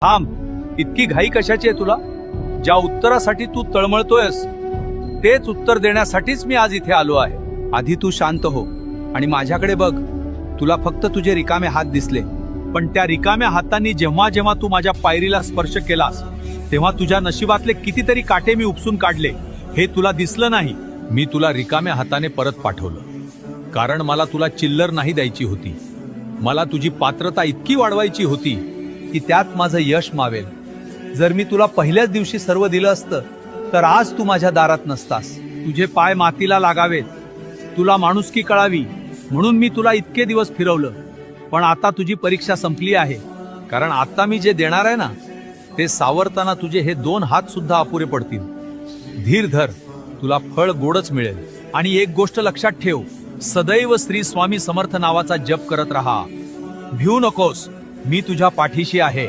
थांब, इतकी घाई कशाची आहे तुला? ज्या उत्तरासाठी तू तळमळतोयस तेच उत्तर देण्यासाठीच मी आज इथे आलो आहे. आधी तू शांत हो आणि माझ्याकडे बघ. तुला फक्त तुझे रिकामे हात दिसले, पण त्या रिकाम्या हातांनी जेव्हा जेव्हा तू माझ्या पायरीला स्पर्श केलास तेव्हा तुझ्या नशिबातले कितीतरी काटे मी उपसून काढले. हे तुला दिसलं नाही. मी तुला रिकाम्या हाताने परत पाठवलं, कारण मला तुला चिल्लर नाही द्यायची होती. मला तुझी पात्रता इतकी वाढवायची होती की त्यात माझं यश मावेल. जर मी तुला पहिल्याच दिवशी सर्व दिलं असतं तर आज तू माझ्या दारात नसतास. तुझे पाय मातीला लागावेत, तुला माणुसकी कळावी म्हणून मी तुला इतके दिवस फिरवलं. पण आता तुझी परीक्षा संपली आहे, कारण आता मी जे देणार आहे ना ते सावरताना तुझे हे 2 हात सुद्धा अपुरे पडतील. धीर धर, तुला फळ गोडच मिळेल. आणि एक गोष्ट लक्षात ठेव, सदैव श्री स्वामी समर्थ नावाचा जप करत राहा. भिवू नकोस, मी तुझ्या पाठीशी आहे.